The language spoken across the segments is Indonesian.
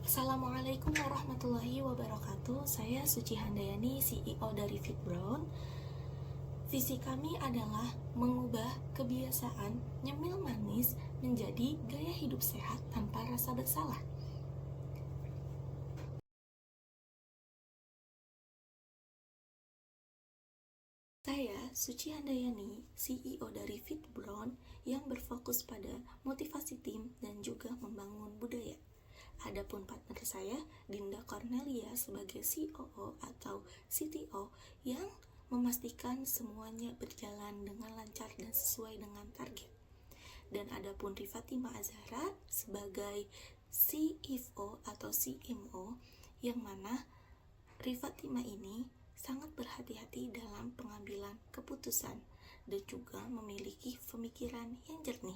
Assalamualaikum warahmatullahi wabarakatuh. Saya Suci Handayani, CEO dari Fit Brown. Visi kami adalah mengubah kebiasaan nyemil manis menjadi gaya hidup sehat tanpa rasa bersalah. Saya Suci Handayani, CEO dari Fit Brown yang berfokus pada motivasi tim dan juga membangun budaya. Adapun partner saya, Dinda Cornelia sebagai COO atau CTO yang memastikan semuanya berjalan dengan lancar dan sesuai dengan target. Dan adapun Rifatima Azhara sebagai CFO atau CMO yang mana Rifatima ini sangat berhati-hati dalam pengambilan keputusan dan juga memiliki pemikiran yang jernih.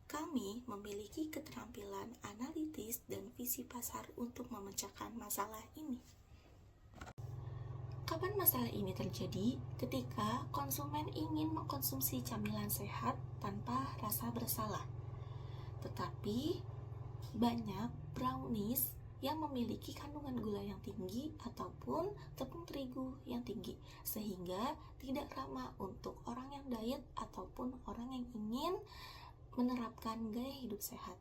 Kami memiliki keterampilan analitis dan visi pasar untuk memecahkan masalah ini. Kapan masalah ini terjadi? Ketika konsumen ingin mengkonsumsi camilan sehat tanpa rasa bersalah. Tetapi banyak brownies yang memiliki kandungan gula yang tinggi ataupun tepung terigu yang tinggi, sehingga tidak ramah untuk orang yang diet ataupun orang yang ingin menerapkan gaya hidup sehat.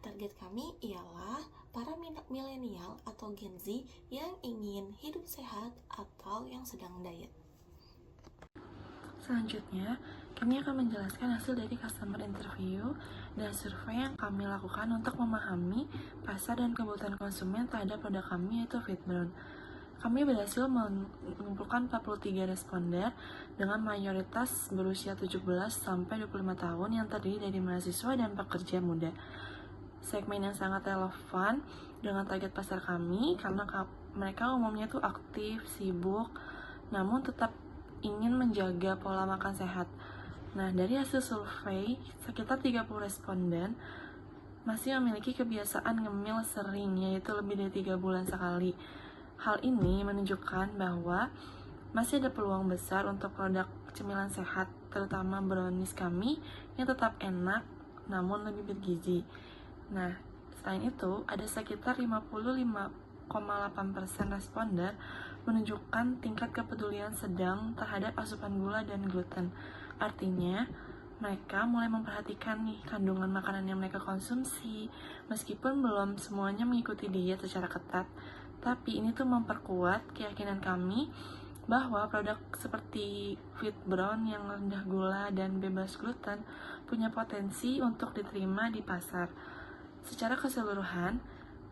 Target kami ialah para milenial atau Gen Z yang ingin hidup sehat atau yang sedang diet. Selanjutnya, kami akan menjelaskan hasil dari customer interview dan survei yang kami lakukan untuk memahami pasar dan kebutuhan konsumen terhadap produk kami, yaitu Fit Brown. Kami berhasil mengumpulkan 43 responder dengan mayoritas berusia 17 sampai 25 tahun yang terdiri dari mahasiswa dan pekerja muda. Segmen yang sangat relevan dengan target pasar kami karena mereka umumnya tuh aktif, sibuk, namun tetap ingin menjaga pola makan sehat. Nah, dari hasil survei, sekitar 30 responden masih memiliki kebiasaan ngemil sering, yaitu lebih dari 3 bulan sekali. Hal ini menunjukkan bahwa masih ada peluang besar untuk produk cemilan sehat, terutama brownies kami yang tetap enak namun lebih bergizi. Nah, selain itu, ada sekitar 55,8% responder menunjukkan tingkat kepedulian sedang terhadap asupan gula dan gluten. Artinya, mereka mulai memperhatikan nih kandungan makanan yang mereka konsumsi, meskipun belum semuanya mengikuti diet secara ketat. Tapi ini tuh memperkuat keyakinan kami bahwa produk seperti Fit Brown yang rendah gula dan bebas gluten punya potensi untuk diterima di pasar. Secara keseluruhan,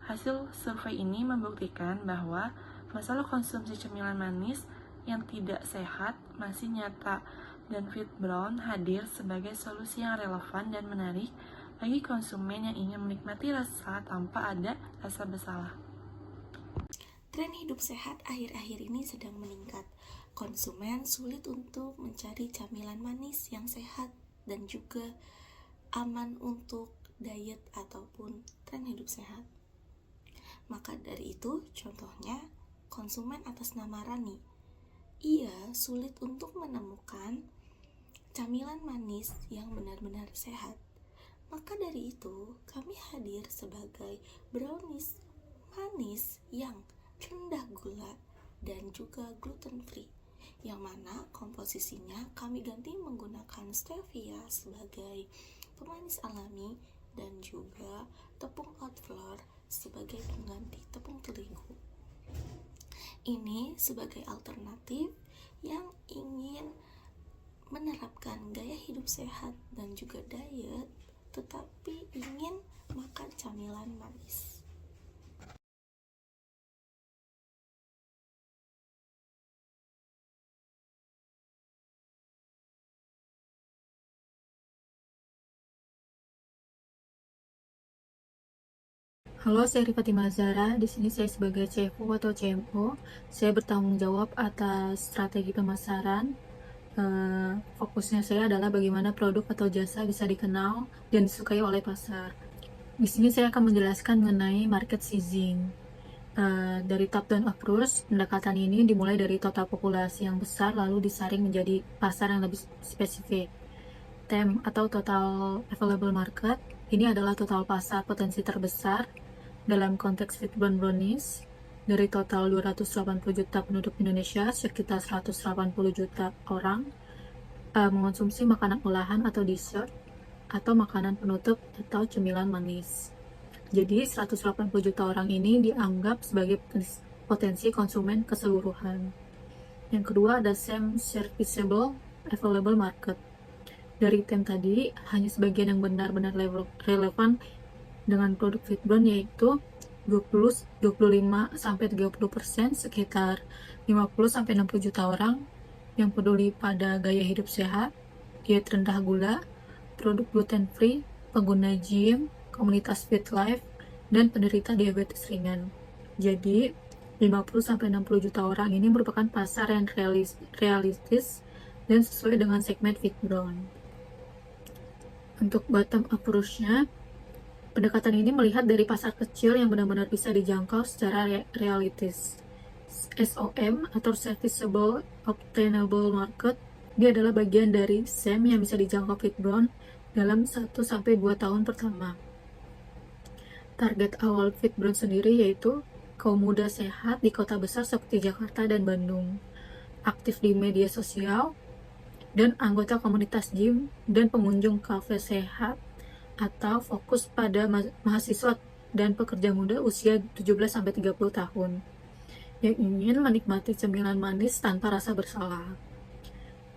hasil survei ini membuktikan bahwa masalah konsumsi cemilan manis yang tidak sehat masih nyata, dan Fit Brown hadir sebagai solusi yang relevan dan menarik bagi konsumen yang ingin menikmati rasa tanpa ada rasa bersalah. Tren hidup sehat akhir-akhir ini sedang meningkat. Konsumen sulit untuk mencari camilan manis yang sehat dan juga aman untuk diet ataupun tren hidup sehat. Maka dari itu, contohnya konsumen atas nama Rani. Ia sulit untuk menemukan camilan manis yang benar-benar sehat. Maka dari itu, kami hadir sebagai brownies manis yang rendah gula dan juga gluten free, yang mana komposisinya kami ganti menggunakan stevia sebagai pemanis alami dan juga tepung oat flour sebagai pengganti tepung terigu. Ini sebagai alternatif yang ingin menerapkan gaya hidup sehat dan juga diet, tetapi ingin makan camilan manis. Halo, saya Rifatima Azhara. Di sini saya sebagai CFO atau CMO. Saya bertanggung jawab atas strategi pemasaran. Fokusnya saya adalah bagaimana produk atau jasa bisa dikenal dan disukai oleh pasar. Di sini saya akan menjelaskan mengenai market sizing. Dari top-down approach, pendekatan ini dimulai dari total populasi yang besar lalu disaring menjadi pasar yang lebih spesifik. TAM atau total available market, ini adalah total pasar potensi terbesar dalam konteks Fitbron Brownies. Dari total 280 juta penduduk Indonesia, sekitar 180 juta orang mengonsumsi makanan olahan atau dessert atau makanan penutup atau cemilan manis. Jadi 180 juta orang ini dianggap sebagai potensi konsumen keseluruhan. Yang kedua ada same serviceable available market. Dari tem tadi, hanya sebagian yang benar-benar relevan dengan produk Fitbron, yaitu 25-30%, sekitar 50-60 juta orang yang peduli pada gaya hidup sehat, diet rendah gula, produk gluten free, pengguna gym, komunitas fit life, dan penderita diabetes ringan. Jadi 50-60 juta orang ini merupakan pasar yang realistis dan sesuai dengan segmen Fitbron. Untuk bottom approach-nya, pendekatan ini melihat dari pasar kecil yang benar-benar bisa dijangkau secara realistis. SOM atau Serviceable Obtainable Market, dia adalah bagian dari SEM yang bisa dijangkau Fitbron dalam 1-2 tahun pertama. Target awal Fitbron sendiri yaitu kaum muda sehat di kota besar seperti Jakarta dan Bandung, aktif di media sosial, dan anggota komunitas gym dan pengunjung kafe sehat, atau fokus pada mahasiswa dan pekerja muda usia 17-30 tahun yang ingin menikmati cemilan manis tanpa rasa bersalah.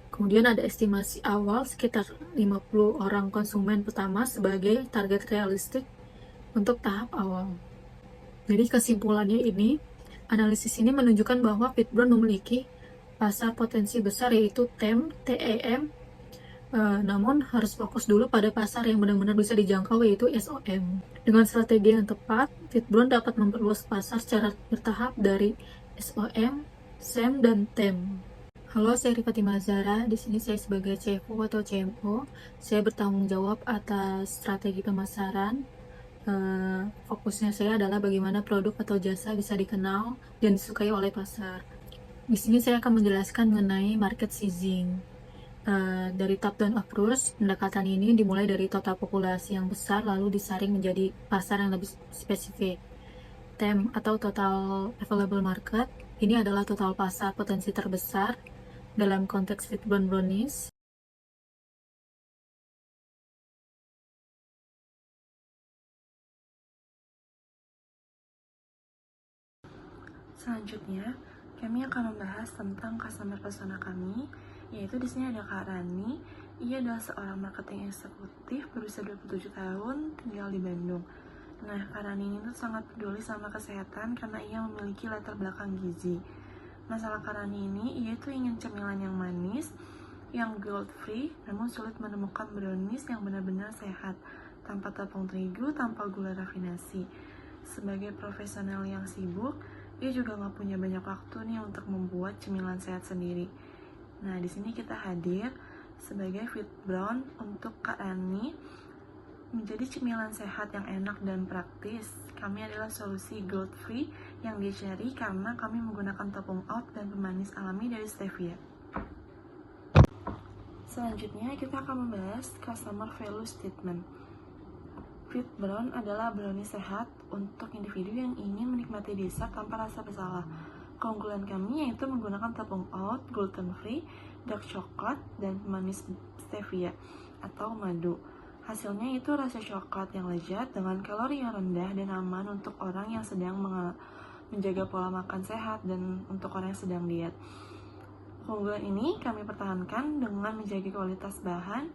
Kemudian ada estimasi awal sekitar 50 orang konsumen pertama sebagai target realistik untuk tahap awal. Jadi kesimpulannya ini, analisis ini menunjukkan bahwa Fitbron memiliki pasar potensi besar yaitu TEM, namun harus fokus dulu pada pasar yang benar-benar bisa dijangkau yaitu SOM. Dengan strategi yang tepat, Fitbron dapat memperluas pasar secara bertahap dari SOM, SEM, dan TEM. Halo, saya Fatimah Zahra. Di sini saya sebagai CFO atau CMO. Saya bertanggung jawab atas strategi pemasaran. Fokusnya saya adalah bagaimana produk atau jasa bisa dikenal dan disukai oleh pasar. Di sini saya akan menjelaskan mengenai market sizing. Dari top-down approach, pendekatan ini dimulai dari total populasi yang besar lalu disaring menjadi pasar yang lebih spesifik. TAM atau Total Available Market, ini adalah total pasar potensi terbesar dalam konteks Fitbron Brownies. Selanjutnya, kami akan membahas tentang customer persona kami, yaitu di sini ada Kak Rani. Ia adalah seorang marketing eksekutif berusia 27 tahun, tinggal di Bandung. Nah, Kak Rani ini tuh sangat peduli sama kesehatan karena ia memiliki latar belakang gizi. Masalah Kak Rani ini, ia tuh ingin cemilan yang manis, yang guilt free, namun sulit menemukan brownies yang benar-benar sehat, tanpa tepung terigu, tanpa gula rafinasi. Sebagai profesional yang sibuk, dia juga nggak punya banyak waktu nih untuk membuat cemilan sehat sendiri. Nah, di sini kita hadir sebagai Fitbron untuk Kak Rani menjadi cemilan sehat yang enak dan praktis. Kami adalah solusi guilt free yang dia cari karena kami menggunakan tepung oat dan pemanis alami dari stevia. Selanjutnya, kita akan membahas customer value statement. Fitbron adalah brownie sehat untuk individu yang ingin menikmati dessert tanpa rasa bersalah. Keunggulan kami yaitu menggunakan tepung oat, gluten free, dark coklat, dan pemanis stevia atau madu. Hasilnya itu rasa coklat yang lezat dengan kalori yang rendah dan aman untuk orang yang sedang menjaga pola makan sehat dan untuk orang yang sedang diet. Keunggulan ini kami pertahankan dengan menjaga kualitas bahan,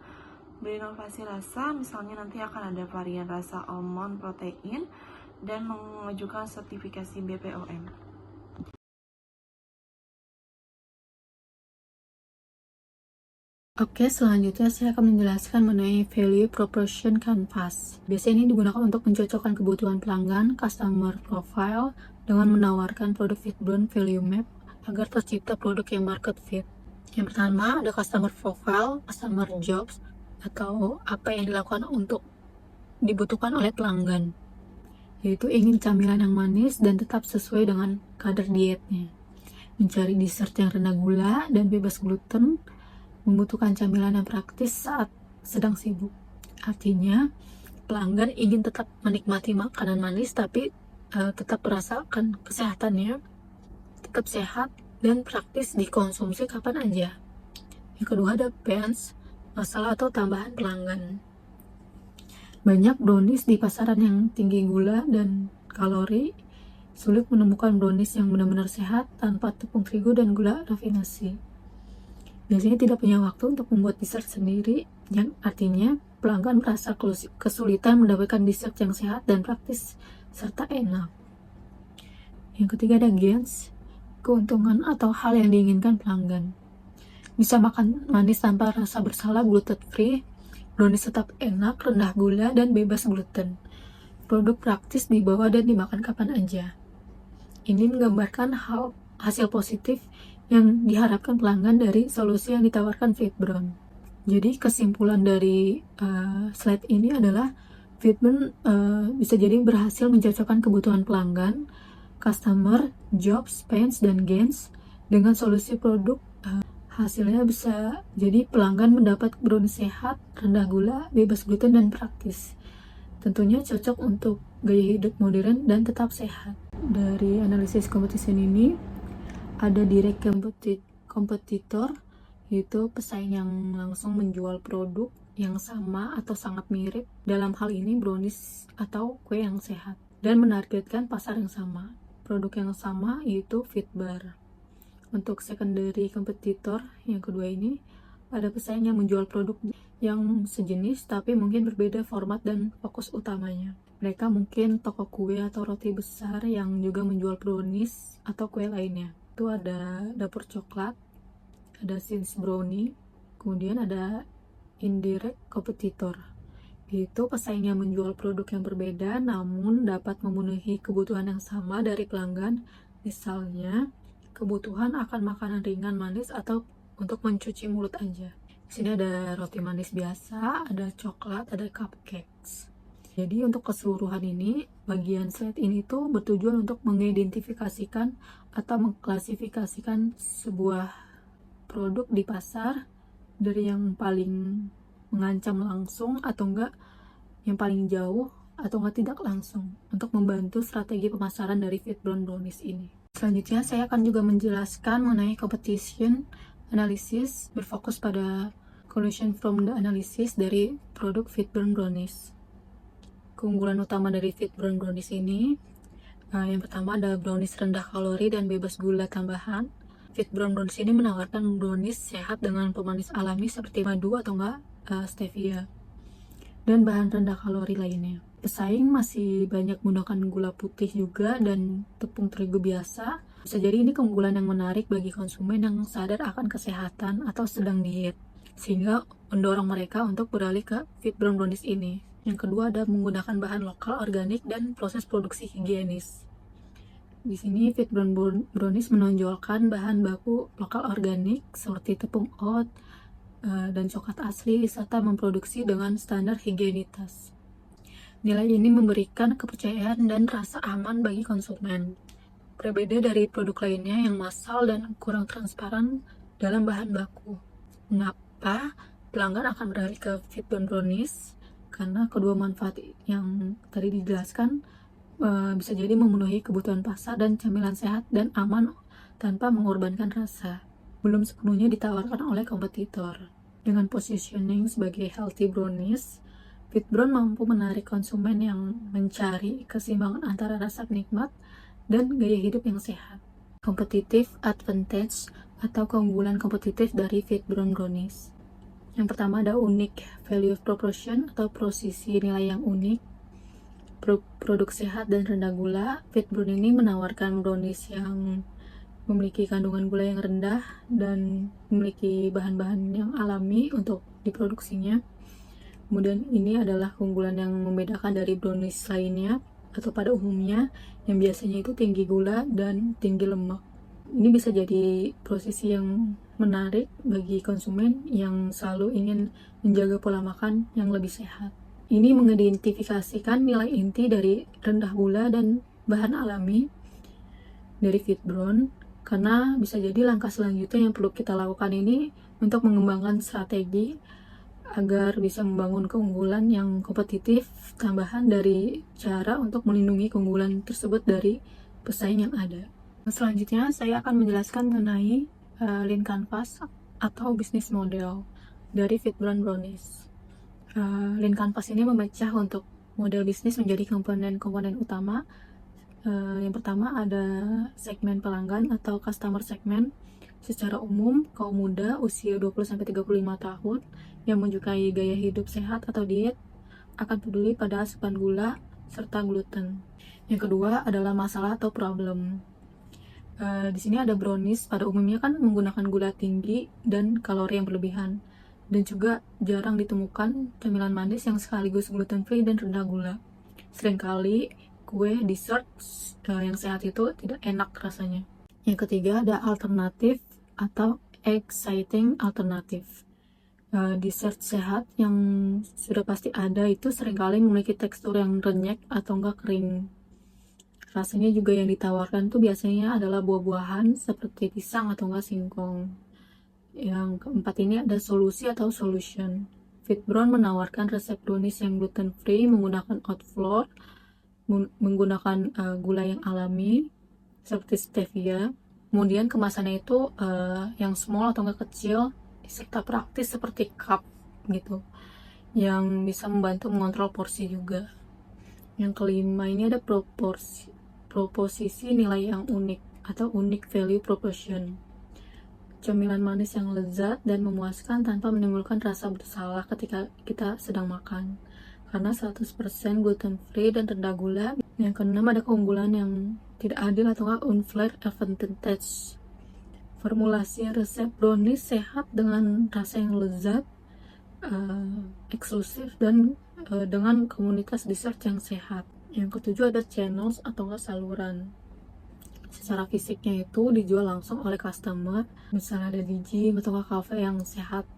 berinovasi rasa, misalnya nanti akan ada varian rasa almond protein, dan mengajukan sertifikasi BPOM. Oke, selanjutnya saya akan menjelaskan mengenai value proposition canvas. Biasanya ini digunakan untuk mencocokkan kebutuhan pelanggan, customer profile, dengan menawarkan produk Fitbron value map agar tercipta produk yang market fit. Yang pertama ada customer profile, customer jobs, atau apa yang dilakukan untuk dibutuhkan oleh pelanggan, yaitu ingin camilan yang manis dan tetap sesuai dengan kadar dietnya, mencari dessert yang rendah gula dan bebas gluten, membutuhkan camilan yang praktis saat sedang sibuk. Artinya pelanggan ingin tetap menikmati makanan manis tapi tetap merasakan kesehatannya, tetap sehat dan praktis dikonsumsi kapan aja. Yang kedua ada PANS, masalah atau tambahan pelanggan. Banyak brownies di pasaran yang tinggi gula dan kalori. Sulit menemukan brownies yang benar-benar sehat tanpa tepung terigu dan gula rafinasi. Biasanya tidak punya waktu untuk membuat dessert sendiri, yang artinya pelanggan merasa kesulitan mendapatkan dessert yang sehat dan praktis serta enak. Yang ketiga ada gains, keuntungan atau hal yang diinginkan pelanggan. Bisa makan manis tanpa rasa bersalah, gluten free, brownies tetap enak, rendah gula, dan bebas gluten. Produk praktis dibawa dan dimakan kapan aja. Ini menggambarkan hasil positif yang diharapkan pelanggan dari solusi yang ditawarkan Fitbron. Jadi kesimpulan dari slide ini adalah Fitbron bisa jadi berhasil mencocokkan kebutuhan pelanggan, customer, jobs, pains, dan gains dengan solusi produk. Hasilnya bisa jadi pelanggan mendapat brownies sehat, rendah gula, bebas gluten, dan praktis. Tentunya cocok untuk gaya hidup modern dan tetap sehat. Dari analisis competition ini, ada direct kompetitor, yaitu pesaing yang langsung menjual produk yang sama atau sangat mirip, dalam hal ini brownies atau kue yang sehat, dan menargetkan pasar yang sama. Produk yang sama yaitu Fitbar. Untuk secondary kompetitor yang kedua ini, ada pesaing yang menjual produk yang sejenis tapi mungkin berbeda format dan fokus utamanya. Mereka mungkin toko kue atau roti besar yang juga menjual brownies atau kue lainnya. Itu ada dapur coklat, ada Sins Brownie, kemudian ada indirect kompetitor. Itu pesaing yang menjual produk yang berbeda namun dapat memenuhi kebutuhan yang sama dari pelanggan. Misalnya, kebutuhan akan makanan ringan manis atau untuk mencuci mulut aja. Di sini ada roti manis biasa, ada coklat, ada cupcakes. Jadi untuk keseluruhan ini, bagian slide ini tuh bertujuan untuk mengidentifikasikan atau mengklasifikasikan sebuah produk di pasar dari yang paling mengancam langsung atau enggak, yang paling jauh atau enggak tidak langsung, untuk membantu strategi pemasaran dari Fitbron Brownies ini. Selanjutnya saya akan juga menjelaskan mengenai competition analysis, berfokus pada conclusion from the analysis dari produk Fitbron Brownies. Keunggulan utama dari Fitbron Brownies ini, yang pertama ada brownies rendah kalori dan bebas gula tambahan. Fitbron Brownies ini menawarkan brownies sehat dengan pemanis alami seperti madu atau enggak stevia, dan bahan rendah kalori lainnya. Pesaing masih banyak menggunakan gula putih juga dan tepung terigu biasa. Bisa jadi ini keunggulan yang menarik bagi konsumen yang sadar akan kesehatan atau sedang diet, sehingga mendorong mereka untuk beralih ke Fitbron Brownies ini. Yang kedua ada menggunakan bahan lokal, organik, dan proses produksi higienis. Di sini Fitbron Brownies menonjolkan bahan baku lokal organik seperti tepung oat dan coklat asli, serta memproduksi dengan standar higienitas. Nilai ini memberikan kepercayaan dan rasa aman bagi konsumen. Berbeda dari produk lainnya yang massal dan kurang transparan dalam bahan baku. Mengapa pelanggan akan beralih ke Fitbron Brownies? Karena kedua manfaat yang tadi dijelaskan bisa jadi memenuhi kebutuhan pasar dan camilan sehat dan aman tanpa mengorbankan rasa. Belum sepenuhnya ditawarkan oleh kompetitor. Dengan positioning sebagai healthy brownies, Fitbron mampu menarik konsumen yang mencari keseimbangan antara rasa nikmat dan gaya hidup yang sehat. Competitive advantage atau keunggulan kompetitif dari Fitbron Brownies. Yang pertama ada unique value proposition atau posisi nilai yang unik. Produk sehat dan rendah gula. Fitbron ini menawarkan brownies yang memiliki kandungan gula yang rendah dan memiliki bahan-bahan yang alami untuk diproduksinya. Kemudian ini adalah keunggulan yang membedakan dari brownies lainnya atau pada umumnya yang biasanya itu tinggi gula dan tinggi lemak. Ini bisa jadi posisi yang menarik bagi konsumen yang selalu ingin menjaga pola makan yang lebih sehat. Ini mengidentifikasikan nilai inti dari rendah gula dan bahan alami dari Fitbron, karena bisa jadi langkah selanjutnya yang perlu kita lakukan ini untuk mengembangkan strategi agar bisa membangun keunggulan yang kompetitif tambahan dari cara untuk melindungi keunggulan tersebut dari pesaing yang ada. Selanjutnya, saya akan menjelaskan mengenai Lean Canvas atau bisnis model dari FitBrand Brownies. Lean Canvas ini memecah untuk model bisnis menjadi komponen-komponen utama. Yang pertama ada segmen pelanggan atau customer segment. Secara umum, kaum muda usia 20-35 tahun yang menyukai gaya hidup sehat atau diet akan peduli pada asupan gula serta gluten. Yang kedua adalah masalah atau problem. Di sini ada brownies pada umumnya kan menggunakan gula tinggi dan kalori yang berlebihan, dan juga jarang ditemukan camilan manis yang sekaligus gluten free dan rendah gula. Seringkali kue dessert yang sehat itu tidak enak rasanya. Yang ketiga ada alternatif atau exciting alternatif. Dessert sehat yang sudah pasti ada itu seringkali memiliki tekstur yang renyek atau enggak kering. Rasanya juga yang ditawarkan tuh biasanya adalah buah-buahan seperti pisang atau enggak singkong. Yang keempat ini ada solusi atau solution. FitBrown menawarkan resep brownies yang gluten free menggunakan oat flour, menggunakan gula yang alami seperti stevia. Kemudian kemasannya itu yang small atau enggak kecil serta praktis seperti cup gitu, yang bisa membantu mengontrol porsi juga. Yang kelima ini ada proposisi nilai yang unik atau unique value proposition. Camilan manis yang lezat dan memuaskan tanpa menimbulkan rasa bersalah ketika kita sedang makan, karena 100% gluten free dan rendah gula. Yang keenam ada keunggulan yang tidak adil atau unfair advantage. Formulasi resep brownies sehat dengan rasa yang lezat, eksklusif, dan dengan komunitas dessert yang sehat. Yang ketujuh ada channels atau saluran. Secara fisiknya itu dijual langsung oleh customer, misalnya ada di gym atau cafe yang sehat.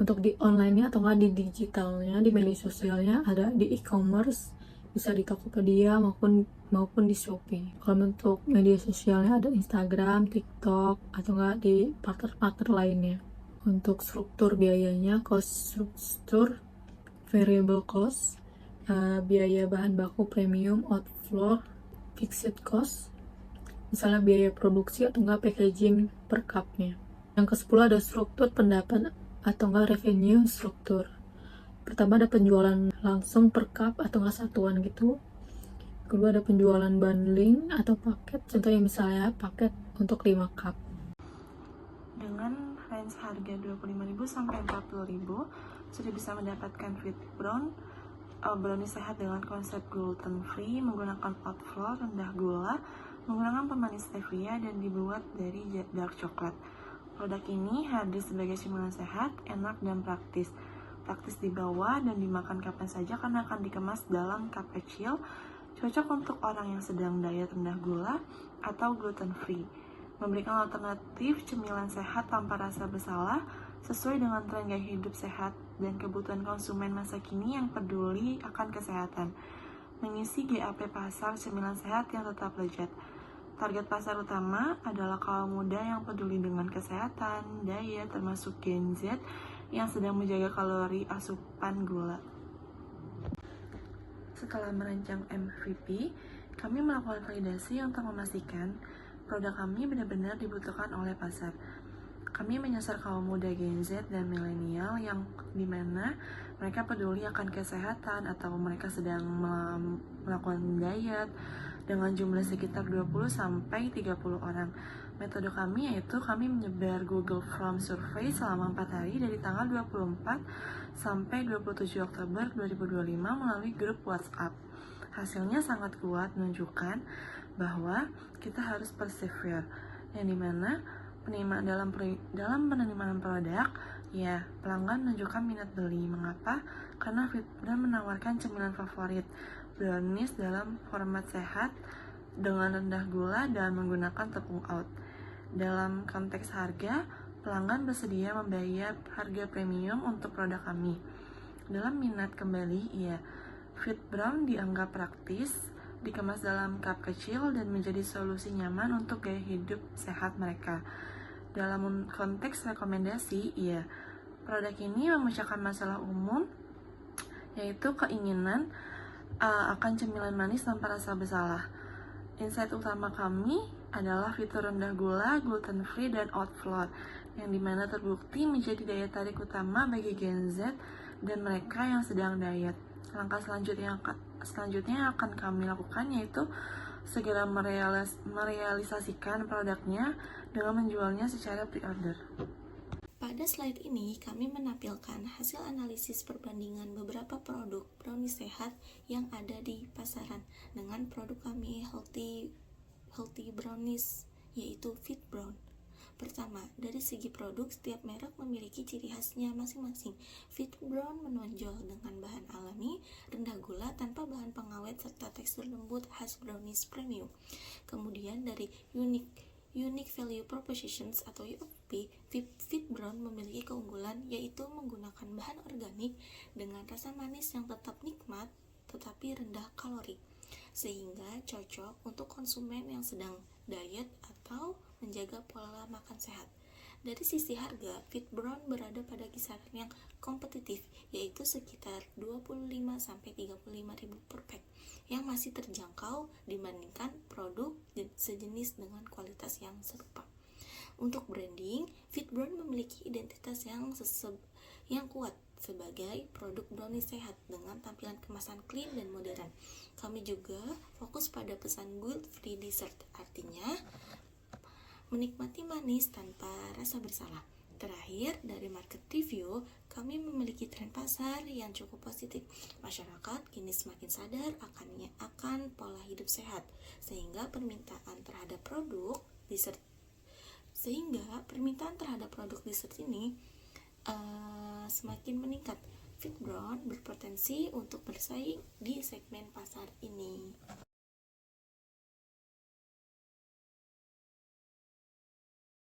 Untuk di online-nya atau di digitalnya, di media sosialnya ada di e-commerce, bisa di Tokopedia maupun di Shopee. Kalau untuk media sosialnya ada Instagram, TikTok, atau di partner-partner lainnya. Untuk struktur biayanya, cost structure, variable cost, biaya bahan baku premium, oat flour, fixed cost, misalnya biaya produksi atau packaging per cupnya. Yang ke-10 ada struktur pendapat atau revenue struktur. Pertama ada penjualan langsung per cup atau satuan gitu. Kedua ada penjualan bundling atau paket, contohnya misalnya paket untuk 5 cup. Dengan range harga 25.000 sampai 40.000 sudah bisa mendapatkan FitBrown brownie sehat dengan konsep gluten free, menggunakan oat flour, rendah gula, menggunakan pemanis stevia, dan dibuat dari dark chocolate. Produk ini hadir sebagai cemilan sehat, enak, dan praktis dibawa dan dimakan kapan saja karena akan dikemas dalam cup kecil, cocok untuk orang yang sedang diet rendah gula atau gluten free. Memberikan alternatif cemilan sehat tanpa rasa bersalah sesuai dengan tren gaya hidup sehat dan kebutuhan konsumen masa kini yang peduli akan kesehatan. Mengisi GAP pasar cemilan sehat yang tetap lezat. Target pasar utama adalah kaum muda yang peduli dengan kesehatan, diet, termasuk Gen Z yang sedang menjaga kalori asupan gula. Setelah merancang MVP, kami melakukan validasi untuk memastikan produk kami benar-benar dibutuhkan oleh pasar. Kami menyasar kaum muda Gen Z dan milenial yang dimana mereka peduli akan kesehatan atau mereka sedang melakukan diet dengan jumlah sekitar 20-30 orang. Metode kami yaitu kami menyebar Google Form Survey selama 4 hari dari tanggal 24 sampai 27 Oktober 2025 melalui grup WhatsApp. Hasilnya sangat kuat menunjukkan bahwa kita harus persevere, yang dimana dalam penerimaan produk, ya pelanggan menunjukkan minat beli. Mengapa? Karena FitBrown menawarkan cemilan favorit, brownies dalam format sehat dengan rendah gula dan menggunakan tepung oat. Dalam konteks harga, pelanggan bersedia membayar harga premium untuk produk kami. Dalam minat kembali, ya, FitBrown dianggap praktis, dikemas dalam cup kecil dan menjadi solusi nyaman untuk gaya hidup sehat mereka. Dalam konteks rekomendasi, ya, Produk ini memecahkan masalah umum, yaitu keinginan akan cemilan manis tanpa rasa bersalah. Insight utama kami adalah fitur rendah gula, gluten free, dan oat flour, yang dimana terbukti menjadi daya tarik utama bagi Gen Z dan mereka yang sedang diet. Langkah selanjutnya yang akan kami lakukan yaitu segera merealisasikan produknya dengan menjualnya secara pre-order. Pada slide ini, kami menampilkan hasil analisis perbandingan beberapa produk brownies sehat yang ada di pasaran dengan produk kami healthy brownies, yaitu Fit Brown. Pertama, dari segi produk, setiap merek memiliki ciri khasnya masing-masing. Fit Brown menonjol dengan bahan alami, rendah gula, tanpa bahan pengawet, serta tekstur lembut khas brownies premium. Kemudian dari Unique Value Propositions atau UVP, Fit Brown memiliki keunggulan yaitu menggunakan bahan organik dengan rasa manis yang tetap nikmat tetapi rendah kalori, sehingga cocok untuk konsumen yang sedang diet atau menjaga pola makan sehat. Dari sisi harga, Fit Brown berada pada kisaran yang kompetitif, yaitu sekitar 25-35 ribu per pack, yang masih terjangkau dibandingkan produk sejenis dengan kualitas yang serupa. Untuk branding, Fit Brown memiliki identitas yang kuat sebagai produk brownies sehat dengan tampilan kemasan clean dan modern. Kami juga fokus pada pesan guilt-free dessert, artinya menikmati manis tanpa rasa bersalah. Terakhir, dari market review, kami memiliki tren pasar yang cukup positif. Masyarakat kini semakin sadar akan pola hidup sehat, sehingga permintaan terhadap produk dessert ini semakin meningkat. Fit Brown berpotensi untuk bersaing di segmen pasar ini.